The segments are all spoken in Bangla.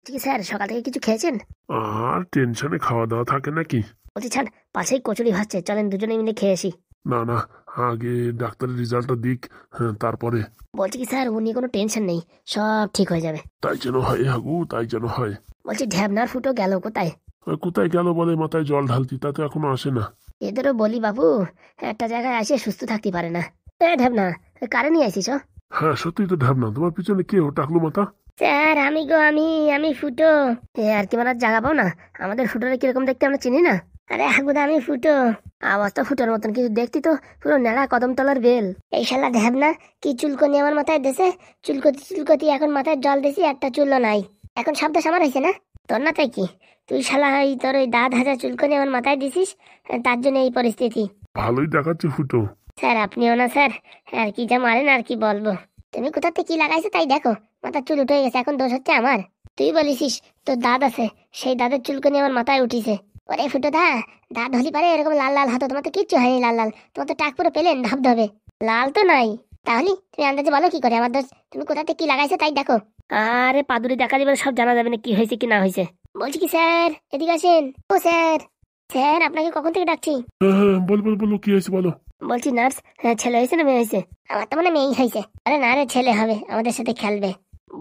ঠিক আছে স্যার, সকাল থেকে কিছু খেয়েছেন? আর টেনশনে খাওয়া দাওয়া থাকে নাকি? বলছি ছাড়, পাশেই কচুরি ভাজছে, চলেন দুজনে মিলে খেয়ে আসি। না না, আগে ডাক্তারের রেজাল্টটা দিক, হ্যাঁ তারপরে। বলছি কি স্যার, ও নিয়ে কোনো টেনশন নেই, সব ঠিক হয়ে যাবে। তাই যেন হয় হাগু, তাই যেন হয়। বলছি ঢ্যাবনার ফুটো গেল কোথায়? কোথায় গেল বলে মাথায় জল ঢালতি, তা তো এখনো আসে না। এদেরও বলি বাবু, একটা জায়গায় আসে সুস্থ থাকতে পারে না। ঢ্যাবনা, কারে নিয়ে আসিস? হ্যাঁ সত্যি তো ঢাবনা, তোমার পিছনে কে ও টাকলু মাথা? স্যার আমি গো, আমি ফুটো। আর কি মানে জায়গা পাও না? আমাদের ফুটোরে কিরকম দেখতে আমরা চিনি না? আরে হাগুদা, আমি ফুটো। আওয়াজ তো ফুটোর মতন, কিন্তু দেখতি তো পুরো নেড়া কদম তলার বেল। এই শালা ঢ্যাবনা কি চুলকনি আমার মাথায় দেশে, চুলকতি চুলকতি এখন মাথায় জল দিছি, একটা চুলও নাই। এখন শব্দ সামার হয়েছে না তোর? না তাই কি তুই শালা তোর ওই দাঁত হাজা চুলকনি আমার মাথায় দিছিস, তার জন্য এই পরিস্থিতি। ভালোই দেখাচ্ছে ফুটো। স্যার আপনিও না স্যার, আর কি যা মারেন আর কি বলবো। তুমি কোথাতে কি লাগাইছো তাই দেখো, মাথার চুল উঠে গেছে, এখন দোষ হচ্ছে আমার। তুই বলিসিস তোর দাঁত আছে, সেই দাঁতের চুলকনি আমার মাথায় উঠিছে। ওরে ফুটো দা, দাঁত হলি পারে এরকম লাল লাল হতো? তোমার তো কিচ্ছু হয়নি লাল লাল, তোমার তো টাক পুরো পেলেন ধবধবে, লাল তো নাই। তাহলে তুমি আন্দাজে বলো কি করে আমার দোষ? তুমি কোথাতে কি লাগাইছো তাই দেখো। আরে পাদুরি দেখা যাবে, সব জানা যাবে না কি হয়েছে কি না হয়েছে। বলছি কি স্যার, এদিকে আসেন। ও স্যার, স্যার আপনাকে কখন থেকে ডাকছি। হ্যাঁ হ্যাঁ, বলো বলো বলো, কি হয়েছে বলো। বলছি নার্স, হ্যাঁ ছেলে হয়েছে না মেয়ে হয়েছে? আমার তো মানে মেয়েই হয়েছে। আরে না রে, ছেলে হবে, আমাদের সাথে খেলবে।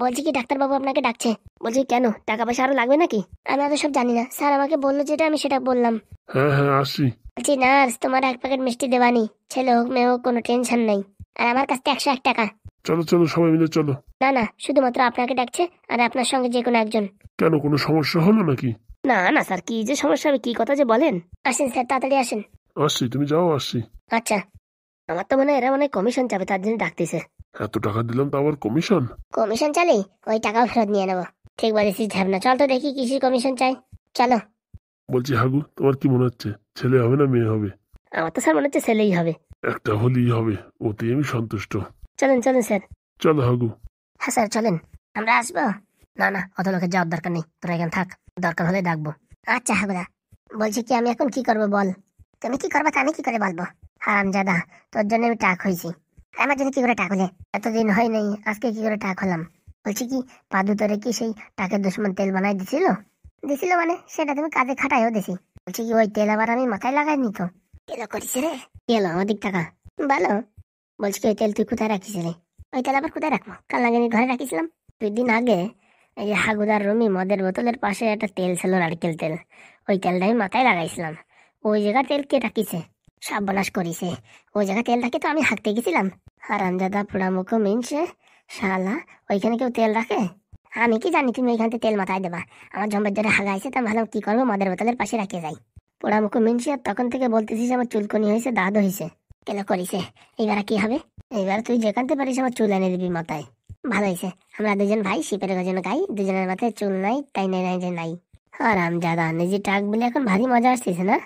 বলছি কি ডাক্তারবাবু আপনাকে ডাকছে। বলছি কেন, টাকা পয়সা আরো লাগবে নাকি? আমি অত সব জানি না স্যার, আমাকে বললো যেটা আমি সেটা বললাম। হ্যাঁ হ্যাঁ আসছি। বলছি নার্স, তোমার 1 প্যাকেট মিষ্টি দেবানি, ছেলে হোক মেয়ে হোক কোনো টেনশন নেই। আর আমার কাছে 101 টাকা। চলো চলো সবাই মিলে চলো। না না, শুধুমাত্র আপনাকে ডাকছে, আর আপনার সঙ্গে যে কোনো একজন। কেন, কোনো সমস্যা হলো নাকি? না না স্যার, কি যে সমস্যা হবে, কি কথা যে বলেন। আসেন স্যার, তাড়াতাড়ি আসেন। আসছি, তুমি যাও, আসছি। আচ্ছা, আমার তো মনে হয় এরা মনে হয় কমিশন চাবে, তার জন্য ডাকতেছে। এত টাকা দিলাম তো আবার কমিশন? কমিশন চালি, ওই টাকাও ফেরত নিয়ে নেবো। ঠিক বলেছিস ঝাবনা, চল তো দেখি কিসের কমিশন চাই। চলো। বলছি হাগু, তোমার কি মনে হচ্ছে, ছেলে হবে না মেয়ে হবে? আমার তো স্যার মনে হচ্ছে ছেলেই হবে। একটা হলেই হবে, ওতেই আমি সন্তুষ্ট। চলেন চলেন স্যার। চলো হাগু। হ্যাঁ স্যার চলেন। আমরা আসবো? না না, অত লোকের যাওয়ার দরকার নেই, তোরা এখানে থাক, দরকার হলে ডাকবো। আচ্ছা হাগুদা, বলছি কি আমি এখন কি করবো বল? তুমি কি করবা তা আমি কি করে বলবো? হারামজাদা, তোর জন্য আমি টাক হয়েছি। আমার জন্য কি করে টাক হলে? এতদিন হয় নাই, আজকে কি করে টাক হলাম? বলছি কি, পাদু তোরে কি সেই টাকের দুশ্মন তেল বানাই দিছিল? দিছিল মানে সেটা তুমি কাজে খাটাইও দিছি। বলছি কি, ওই তেল আবার আমি মাথায় লাগাইনি তো। তেল করিস রে? কি হলো, আমার দিক টাকা ভালো। বলছি কি, ওই তেল তুই কোথায় রাখিস রে? ওই তেল আবার কোথায় রাখবো? কাল নাগানি ঘরে রাখিছিলাম। 2 দিন আগে এই যে হাগুদার রুমি মদের বোতলের পাশে একটা তেল ছিল, নারকেল তেল। ওই তেলটা আমি মাথায় লাগাইছিলাম। ওই জায়গা তেল কে রাখিছে? সর্বনাশ করিছে। ওই জায়গা তেল রাখি তো আমি হাঁকতে গেছিলাম। হারামজাদা পোড়ামুখ মিনছে শালা, ওইখানে কেউ তেল রাখে? আমি কি জানি তুমি ওইখান থেকে তেল মাথায় দেবা? আমার জম্বের ধরে হাগাইছে, তা ভালো কি করবো, মদের বোতলের পাশে রাখে যাই। পোড়ামুখ মিনছে, আর তখন থেকে বলতেছিস আমার চুলকনি হয়েছে, দাঁত হয়েছে। কেন করিছে? এইবার কি হবে? এইবার তুই যেখানতে পারিস আমার চুল এনে দিবি মাথায়। ভালো হয়েছে, আমরা দুজন ভাই শিপের গজন গাই, দুজনের মাথায় চুল নাই, তাই নাই নাই যে নাই। হারামজাদা, নিজে টাক বলে এখন ভারী মজা আসতেছে না?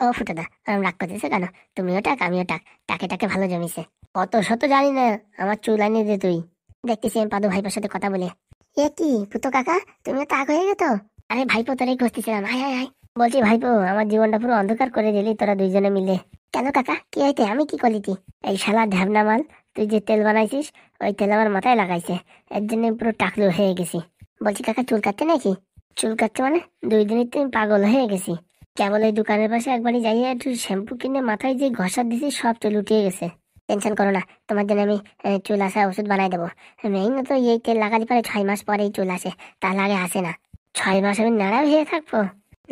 ও ফুটাদা, আমি রাগ করতেছে কেন? তুমিও টাক আমিও টাক, টাকে টাকে ভালো জমিছে। কত শত জানি না, আমার চুল আনিয়ে দে তুই। দেখতেছি আমি পাদু ভাইপোর সাথে কথা বলে। এ কি পুতো কাকা, তুমিও টাক হয়ে গেছো? আরে ভাইপো, তোরাই খুঁজতেছিলাম, আয় আয় আয়। বলছি ভাইপো, আমার জীবনটা পুরো অন্ধকার করে দিলি তোরা দুইজনে মিলে। কেন কাকা, কি হইতে? আমি কি করিতি? এই শালা ঢ্যাবনা মাল, তুই যে তেল বানাইছিস ওই তেল আমার মাথায় লাগাইছে, এর জন্য পুরো টাকলু হয়ে গেছি। বলছি কাকা, চুল কাটতে নাকি? চুল কাটতে মানে 2 দিনের তুমি পাগল হয়ে গেছি। কেবল এই দোকানের পাশে একবারই যাইয়ে একটু শ্যাম্পু কিনে মাথায় যে ঘষা দিছি, সব চুল উঠিয়ে গেছে। টেনশন করো না, তোমার জন্য আমি চুল আসা ওষুধ বানাই দেবো। মেইন তো এই তেল লাগাতে পারে 6 মাস পরেই চুল আসে, তার আগে আসে না। 6 মাস আমি নাড়া হয়ে থাকবো?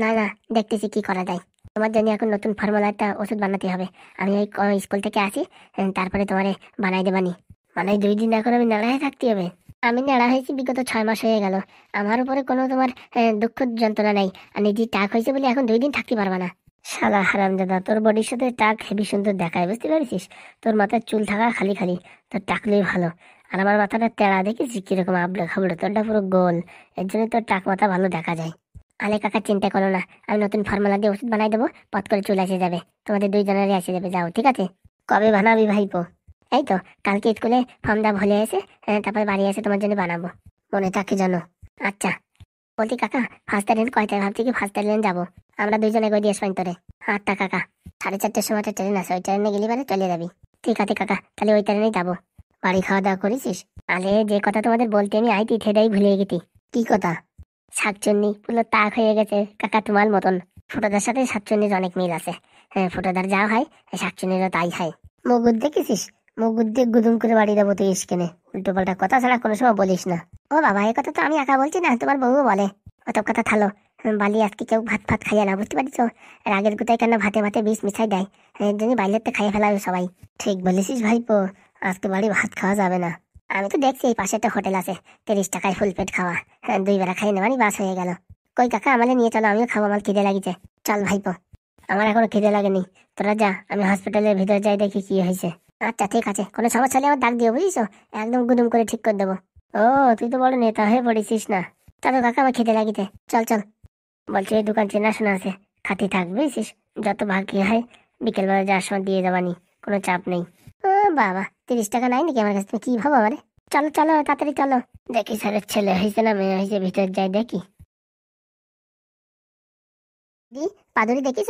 না না, দেখতেছি কি করা যায়। তোমার জন্য এখন নতুন ফর্মুলা একটা ওষুধ বানাতে হবে। আমি ওই স্কুল থেকে আসি, তারপরে তোমারে বানাই দেবানি। মানে 2 দিন এখন আমি নাড়া হয়ে থাকতে হবে? আমি নাড়া হয়েছি বিগত 6 মাস হয়ে গেল। আমার উপরে কোনো তোমার দুঃখ যন্ত্রণা নাই। আর নিজে টাক হয়েছে বলে এখন 2 দিন থাকতে পারবা না? শালা হারামজাদা, তোর বডির সাথে টাক হেবি সুন্দর দেখায়, বুঝতে পারছিস? তোর মাথায় চুল থাকা খালি খালি, তোর টাকলেই ভালো। আর আমার মাথাটা তেড়া দেখেছিস কিরকম আবলো খাবলো, তোরটা পুরো গোল, এর জন্য তোর টাক মাথা ভালো দেখা যায়। আলে কাকা চিন্তা করো না, আমি নতুন ফর্মুলা দিয়ে ওষুধ বানাই দেবো, পট করে চুল এসে যাবে, তোমাদের 2 জনেরই এসে যাবে। যাও, ঠিক আছে? কবে বানাবি ভাইপো? এই তো কালকে স্কুলে ফর্ম দা ভুলে এসে, তারপর বাড়ি এসে তোমার জন্য বানাবো, মনে থাকে জানো। আচ্ছা। বলছি কাকা, ফার্স্ট ট্রেন কয়টায়? ভাবছি কি ফার্স্ট ট্রেন যাবো, আমরা 2 জনে গিয়ে দিয়ে আসবাই তোরে। আটটা কাকা, 4:30টার সময় একটা ট্রেন আছে, ওই ট্রেনে গেলে বারে চলে যাবি। ঠিক আছে কাকা, তাহলে ওই ট্রেনেই যাবো। বাড়ি খাওয়া দাওয়া করেছিস? আরে যে কথা তোমাদের বলতে আমি আইতি থেদাই ভুলে গেছি। কি কথা? শাকচুন্নি পুরো তাক হয়ে গেছে কাকা তোমার মতন। ফুটোদার সাথে শাকচুন্নির অনেক মিল আছে। হ্যাঁ, ফুটোদার যা হয় শাকচুন্নিরও তাই হয়। মুগুর দেখেছিস? মুগুর দিয়ে গুদুম করে বাড়ি দেবো তুই স্কেনে। উল্টো পাল্টা কথা ছাড়া কোনো সময় বলিস না। ও বাবা, এই কথা তো আমি একা বলছি না, তোমার বউও বলে। অত কথা থালো। বালি আজকে কেউ ভাত ফাত খাইয়া না, বুঝতে পারছো? রাগের গুতায় কেন ভাতে ভাতে বিষ মিশাই দেয়, এর জন্য বাইরেতে খাইয়ে ফেলাবে সবাই। ঠিক বলেছিস ভাইপো, আজকে বাড়ি ভাত খাওয়া যাবে না। আমি তো দেখছি এই পাশে একটা হোটেল আছে, 30 টাকায় ফুল পেট খাওয়া। হ্যাঁ, 2 বেলা খাই নেওয়ারই বাস হয়ে গেল। কই কাকা, আমাদের নিয়ে চলো, আমিও খাবো, আমার খিদে লাগিছে। চল ভাইপো। আমার এখনো খিদে লাগেনি, তোরা যা, আমি হসপিটালের ভিতরে যাই, দেখি কি হয়েছে। আচ্ছা ঠিক আছে, কোনো সমস্যা হলে আমার ডাক দিও, বুঝিস? একদম গুদুম করে ঠিক করে দেবো। ও, তুই তো বড় নেতা হয়ে পড়েছিস না। চলো কাকা, আমার খিদে লাগিতে, চল চল। বলছি এই দোকান চেনাশোনা আছে, খাতি থাক, বুঝছিস? যত বাকি হয় বিকেলবেলা যাওয়ার সময় দিয়ে যাবানি, কোনো চাপ নেই। ও বাবা, 30 টাকা নাই নাকি আমার কাছে? তুমি কি ভাবো আমারে? চলো চলো তাড়াতাড়ি চলো। দেখি স্যারের ছেলে হয়েছে না মেয়ে হয়েছে, ভিতরে যাই দেখি। দি, পাদুরি দেখিস?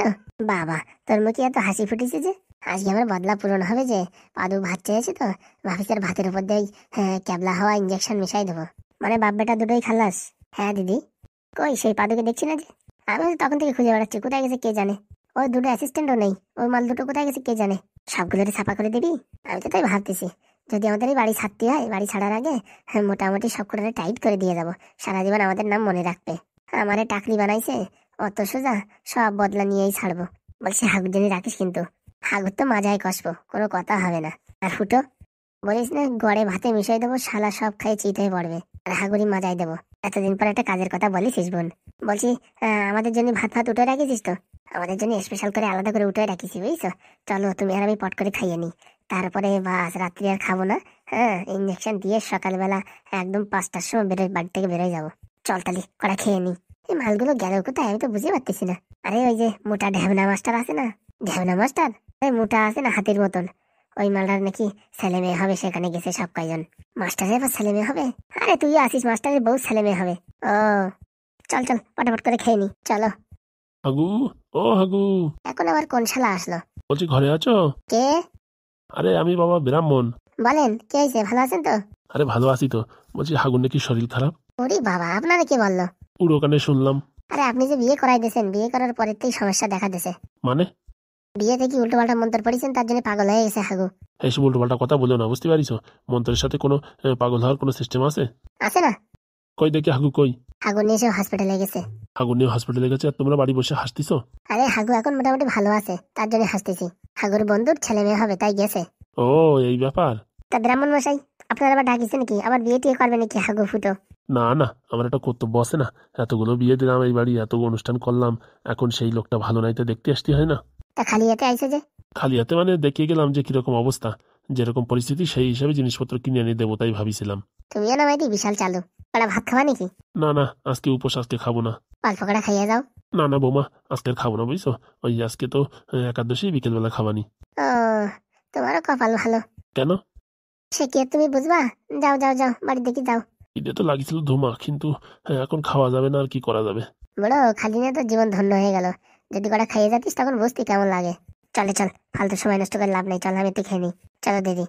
বাবা, তোর মুখে এত হাসি ফুটেছে যে? আজকে আমার বদলা পূরণ হবে যে। পাদু ভাত চেয়েছে তো, ভাবিস আর ভাতের উপর দিয়ে ক্যাবলা হওয়া ইঞ্জেকশন মিশাই দেবো। মানে বাপ বেটা দুটোই খালাস। হ্যাঁ দিদি। কই সেই পাদুকে দেখছি না যে? আমি তো তখন থেকে খুঁজে বেড়াচ্ছি, কোথায় গেছে কে জানে। ওর দুটো অ্যাসিস্ট্যান্টও নেই, ওর মাল দুটো কোথায় গেছে কে জানে। সবগুলোরে ছাপা করে দিবি? আমি তো তাই ভাবতেছি, যদি আমাদের এই বাড়ি ছাড়তে হয়, বাড়ি ছাড়ার আগে মোটামুটি সব কটারে টাইট করে দিয়ে যাবো, সারা জীবন আমাদের নাম মনে রাখবে। আমারে টাকলি বানাইছে, অত সোজা, সব বদলা নিয়েই ছাড়বো। বলছি হাগুর জন্য রাখিস কিন্তু, হাগুর তো মাজায় কষবো, কোনো কথা হবে না। আর ফুটো, বলিস না গড়ে ভাতে মিশাই দেবো, শালা সব খাই চিত হয়ে পড়বে, আর হাগুড়ি মাজাই দেবো। এতদিন পর একটা কাজের কথা বলিস বোন। বলছি আমাদের জন্য ভাত ভাত উঠে রাখিস তো? আমাদের জন্য স্পেশাল করে আলাদা করে উঠে রাখিস, বুঝছো? চলো তুমি আর আমি পট করে খাইয়ে নি, তারপরে বাস রাত্রি আর খাবো না। হ্যাঁ, ইঞ্জেকশন দিয়ে সকালবেলা একদম 5টার সময় বাড়ি থেকে বেরোয় যাবো। চল তালি কড়া খেয়ে নি। এই মালগুলো গেল কোথায় আমি তো বুঝতে পারতেছি না। আরে ওই যে মোটা ঢ্যাবনা মাস্টার আছে না, ঢ্যাবনা মাস্টার, ওই মোটা আছে না হাতির মতন, ওই মালটার নাকি ছেলে মেয়ে হবে, সেখানে গেছে সব কয়জন। মাস্টারের এবার ছেলে মেয়ে হবে? আরে তুই আসিস, মাস্টারের বউ ছেলে মেয়ে হবে। ও, চল চল পটাপট করে খেয়ে নি, চলো। হাগু, ও হাগু, এখন আবার কোন শালা আসলো? বলছি ঘরে আছো? কে? আরে আমি বাবা ব্রাহ্মণ। বলেন, কে হয়েছে? ভালো আছেন তো? আরে ভালো আছি তো। বলছি হাগুর নাকি শরীর খারাপ, ওরে বাবা, আপনারা কে বললো? পুরো কানে শুনলাম। আরে আপনি যে বিয়ে করাই দিয়েছেন, বিয়ে করার পরের থেকেই সমস্যা দেখা দিয়েছে। মানে? বিয়ে থেকে উল্টো পাল্টা মন্তর পড়েছেন, তার জন্য পাগল হয়ে গেছে হাগু। এইসব উল্টো পাল্টা কথা বলো না, বুঝতে পারিস? মন্ত্রের সাথে কোনো পাগল হওয়ার কোনো সিস্টেম আছে? আছে না? কই দেখি হাগু কই? হাগু নিয়ে এসে হসপিটালে গেছে। হাগু নিয়ে হসপিটালে গেছে আর তোমরা বাড়ি বসে হাসতিস? আরে হাগু এখন মোটামুটি ভালো আছে, তার জন্য হাসতেছি। হাগুর বন্ধুর ছেলে মেয়ে হবে, তাই গেছে। ও, এই ব্যাপার। তা ব্রাহ্মণ মশাই, আপনার আবার ডাকিছে নাকি? আবার বিয়ে টিয়ে করবে নাকি হাগু ফুটো? না না, আমার একটা কর্তব্য আছে না। এতগুলো বিয়ে দিলাম এই বাড়ি, এত অনুষ্ঠান করলাম, এখন সেই লোকটা ভালো নাই তো দেখতে আসতে হয় না? তা খালি হাতে আইছে যে? খালি হাতে মানে দেখিয়ে গেলাম যে কিরকম অবস্থা, যেরকম পরিস্থিতি সেই হিসাবে জিনিসপত্র কিনে এনে দেবো, তাই ভাবিছিলাম। তুমিও না মাইতি বিশাল চালু। কড়া ভাত খাওয়া নাকি? না না, আজকে উপোস, আজকে খাবো না। অল্প কড়া খাইয়ে যাও। না না বৌমা, আজকে আর খাবো না, বুঝছো? ওই আজকে তো একাদশী, বিকেলবেলা খাবানি। ও, তোমারও কপাল ভালো। কেন? সে কি আর তুমি বুঝবা? যাও যাও যাও, বাড়ির দিকে যাও। ঈদে তো লাগিয়েছিল ধুমা, কিন্তু এখন খাওয়া যাবে না, আর কি করা যাবে। বড় খালি নিয়ে তো জীবন ধন্য হয়ে গেল। যদি কটা খাইয়ে যাতিস তখন বুঝতি কেমন লাগে। চলে চল, ফালতু সময় নষ্ট করে লাভ নেই, চল আমি একটু খেয়ে নিই। চলো দিদি।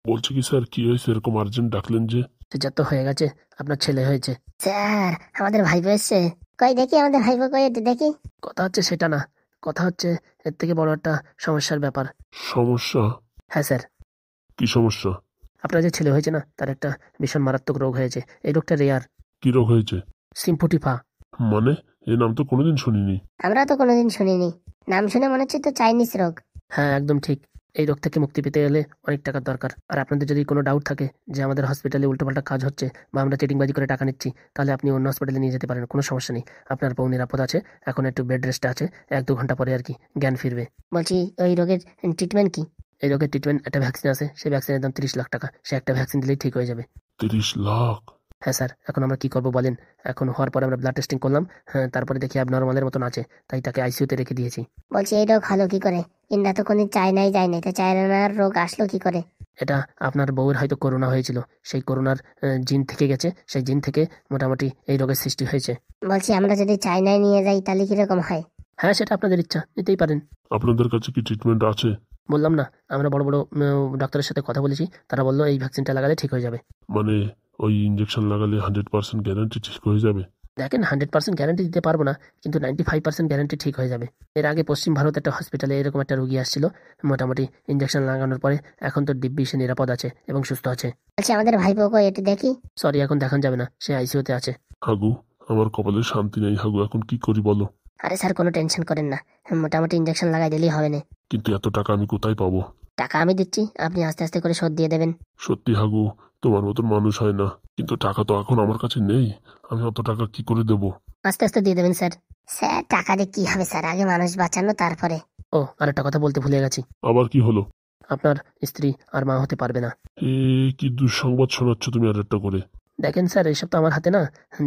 বলছি কি স্যার, কি হয়েছে এরকম আর্জেন্ট ডাকলেন যে? যা তো হয়ে গেছে, আপনার ছেলে হয়েছে। স্যার, আমাদের ভাইপো এসছে। কই দেখি আমাদের ভাইপো, কই একটু দেখি। কথা হচ্ছে সেটা না, কথা হচ্ছে এর থেকে বড় একটা সমস্যার ব্যাপার। সমস্যা? হ্যাঁ স্যার, কি সমস্যা? আপনার যে ছেলে হয়েছে না, তার একটা ভীষণ মারাত্মক রোগ হয়েছে। এই রোগটা রেয়ার, কি রোগ হয়েছে? সিম্পটিফা। মানে এ নাম তো কোনোদিন শুনিনি। আমরা তো কোনোদিন শুনিনি, নাম শুনে মনে হচ্ছে তো চাইনিজ রোগ। হ্যাঁ একদম ঠিক। এই রোগ থেকে মুক্তি পেতে গেলে অনেক টাকার দরকার। আর আপনাদের যদি কোনো ডাউট থাকে যে আমাদের হসপিটালে উল্টোপাল্টা কাজ হচ্ছে বা আমরা চিটিংবাজি করে টাকা নিচ্ছি, তাহলে আপনি অন্য হসপিটালে নিয়ে যেতে পারেন, কোনো সমস্যা নেই। আপনার বউ নিরাপদ আছে, এখন একটু বেড রেস্টে আছে, 1-2 ঘন্টা পরে আর কি জ্ঞান ফিরবে। বলছি ওই রোগের ট্রিটমেন্ট কি? এই রোগের ট্রিটমেন্ট, একটা ভ্যাকসিন আছে, সেই ভ্যাকসিনের দাম 30 লাখ টাকা। সে একটা ভ্যাকসিন দিলেই ঠিক হয়ে যাবে। 30 লাখ? হ্যাঁ স্যার, এখন আমরা কি করবো বলেন? এখন হওয়ার পরে আমরা ব্লাড টেস্টিং করলাম, হ্যাঁ, তারপরে দেখি অ্যাবনর্মালের মতন আছে, তাই তাকে আইসিইউতে রেখে দিয়েছি। বলছি এই রোগ হলো কি করে? ইন্ডিয়া তো কোনদিন চায়নাই যায় নাই, তো চায়নার রোগ আসলো কি করে? এটা আপনার বউয়ের হয়তো করোনা হয়েছিল, সেই করোনার জিন থেকে গেছে, সেই জিন থেকে মোটামুটি এই রোগের সৃষ্টি হয়েছে। বলছি আমরা যদি চায়নায় নিয়ে যাই তাহলে কিরকম হয়? হ্যাঁ, সেটা আপনাদের ইচ্ছা, নিতেই পারেন। আপনাদের কাছে কি ট্রিটমেন্ট আছে? বললাম না, আমরা বড় বড় ডাক্তারের সাথে কথা বলেছি, তারা বললো এই ভ্যাকসিনটা লাগালে ঠিক হয়ে যাবে। মানে ওই ইঞ্জেকশন লাগালে 100% গ্যারান্টি ঠিক হয়ে যাবে? দেখেন 100% গ্যারান্টি দিতে পারবো না, কিন্তু 95% গ্যারান্টি ঠিক হয়ে যাবে। এর আগে পশ্চিম ভারত একটা হসপিটালে এরকম একটা রোগী আসছিল, মোটামুটি ইঞ্জেকশন লাগানোর পরে এখন তো দিব্যি সে নিরাপদ আছে এবং সুস্থ আছে। বলছি আমাদের ভাইপোকে একটু দেখি। সরি, এখন দেখান যাবে না, সে আইসিইউতে আছে। হাগু, আমার কপালে শান্তি নেই হাগু, এখন কি করি বলো? আরে স্যার কোনো টেনশন করেন না, মোটামুটি ইঞ্জেকশন লাগাই দিলেই হবে না। কিন্তু এত টাকা আমি কোথায় পাবো? টাকা আমি দিচ্ছি, আপনি আস্তে আস্তে করে শোধ দিয়ে দেবেন। সত্যি হাগু, তোমার মতন মানুষ হয় না, কিন্তু টাকা তো এখন আমার কাছে নেই, আমি অত টাকা কি করে দেবো? আস্তে আস্তে দিয়ে দেবেন স্যার। স্যার টাকা দিয়ে কি হবে স্যার, আগে মানুষ বাঁচানো তারপরে। ও, আর একটা কথা বলতে ভুলে গেছি, আবার কি হলো? আপনার স্ত্রী আর মা হতে পারবে না। এ কি দুঃসংবাদ শোনাচ্ছ তুমি আর একটা করে? দেখেন স্যার, এইসব তো আমার হাতে না,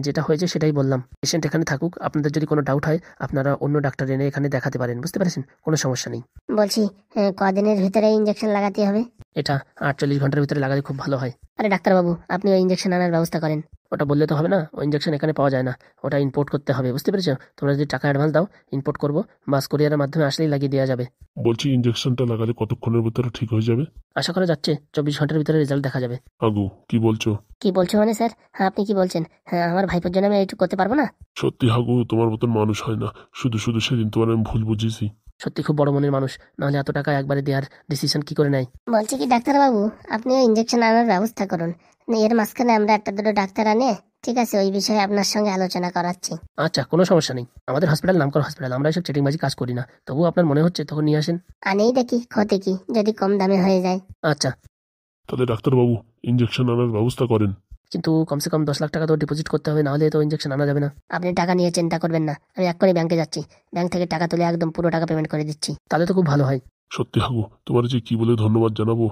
যেটা হয়েছে সেটাই বললাম। পেশেন্ট এখানে থাকুক, আপনাদের যদি কোনো ডাউট হয় আপনারা অন্য ডাক্তার এনে এখানে দেখাতে পারেন, বুঝতে পেরেছেন? কোনো সমস্যা নেই। বলছি কদিনের ভিতরে ইঞ্জেকশন লাগাতে হবে? এটা 48 ঘন্টার ভিতরে লাগালে খুব ভালো হয়। আরে ডাক্তারবাবু, আপনি ওই ইঞ্জেকশন আনার ব্যবস্থা করেন। ওটা বললে তো হবে না, ওই ইঞ্জেকশন এখানে পাওয়া যায় না, ওটা ইম্পোর্ট করতে হবে, বুঝতে পেরেছো? তোমরা যদি টাকা অ্যাডভান্স দাও, ইম্পোর্ট করবো, বাস কোরিয়ারের মাধ্যমে আসলেই লাগিয়ে দেওয়া যাবে। বলছি ইঞ্জেকশনটা লাগালে কতক্ষণের ভিতরে ঠিক হয়ে যাবে? আশা করা যাচ্ছে 24 ঘন্টার ভিতরে রেজাল্ট দেখা যাবে। হাগু, কি বলছো? কি বলছো মানে স্যার? হ্যাঁ আপনি কি বলছেন? হ্যাঁ আমার ভাইপোর জন্য আমি এইটুকু করতে পারবো না? সত্যি হাগু, তোমার মতন মানুষ হয় না, শুধু শুধু সেদিন তোমার আমি ভুল বুঝেছি। সত্যি খুব বড় মনের মানুষ, নাহলে এত টাকা একবারে দেওয়ার ডিসিশন কি করে নেয়? বলছি কি ডাক্তারবাবু, আপনি ওই ইঞ্জেকশন আনার ব্যবস্থা করুন। এর মাঝখানে আমরা একটা দুটো ডাক্তার আনে, ঠিক আছে, ওই বিষয়ে আপনার সঙ্গে আলোচনা করাচ্ছি। আচ্ছা, কোনো সমস্যা নেই, আমাদের হসপিটাল নামকরা হসপিটাল, আমরা এসব চিটিংবাজি কাজ করি না। তবুও আপনার মনে হচ্ছে তখন নিয়ে আসেন। আনেই দেখি ক্ষতি কি, যদি কম দামে হয়ে যায়। আচ্ছা, তাহলে ডাক্তারবাবু ইঞ্জেকশন আনার ব্যবস্থা করেন। কিন্তু কমসে কম 10 লাখ টাকা তো ডিপোজিট করতে হবে, নাহলে তো ইঞ্জেকশন আনা যাবে না। আপনি টাকা নিয়ে চিন্তা করবেন না, আমি এক্ষুনি ব্যাংকে যাচ্ছি, ব্যাংক থেকে টাকা তুলে একদম পুরো টাকা পেমেন্ট করে দিচ্ছি। তাহলে তো খুব ভালো হয়। সত্যি হাগু, তোমার যে কি বলে ধন্যবাদ জানাবো,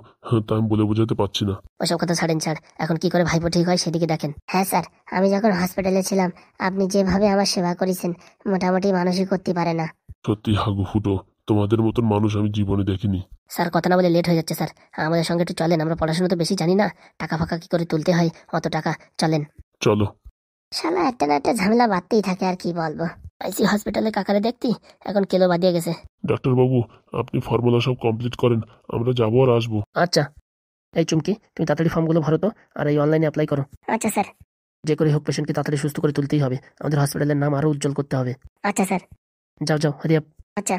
তা আমি বলে বোঝাতে পারছি না। ওসব কথা ছাড়েন স্যার, এখন কি করে ভাইপো ঠিক হয় সেদিকে দেখেন। হ্যাঁ স্যার, আমি যখন হসপিটালে ছিলাম আপনি যেভাবে আমার সেবা করেছেন, মোটামুটি মানুষই করতে পারে না। সত্যি হাগু ফুটো, তোমাদের মতন মানুষ আমি জীবনে দেখিনি। স্যার কথা না বলে লেট হয়ে যাচ্ছে স্যার, আমাদের সঙ্গে একটু চলেন, আমরা পড়াশোনা তো বেশি জানি না, টাকা ফাঁকা কি করে তুলতে হয় অত টাকা, চলেন। চলো। শালা একটা না একটা ঝামেলা বাড়তেই থাকে, আর কি বলবো। আইসি হসপিটালে কাকারে দেখতি এখন কেলো বাদিয়ে গেছে। ডাক্তারবাবু, আপনি ফর্মুলা সব কমপ্লিট করেন, আমরা যাবো আর আসবো। আচ্ছা, এই চুমকি, তুমি তাড়াতাড়ি ফর্মগুলো ভরো তো, আর এই অনলাইনে অ্যাপ্লাই করো। আচ্ছা স্যার। যে করে হোক পেশেন্টকে তাড়াতাড়ি সুস্থ করে তুলতেই হবে, আমাদের হসপিটালের নাম আরো উজ্জ্বল করতে হবে। আচ্ছা স্যার। যাও যাও, হারি আপ। আচ্ছা।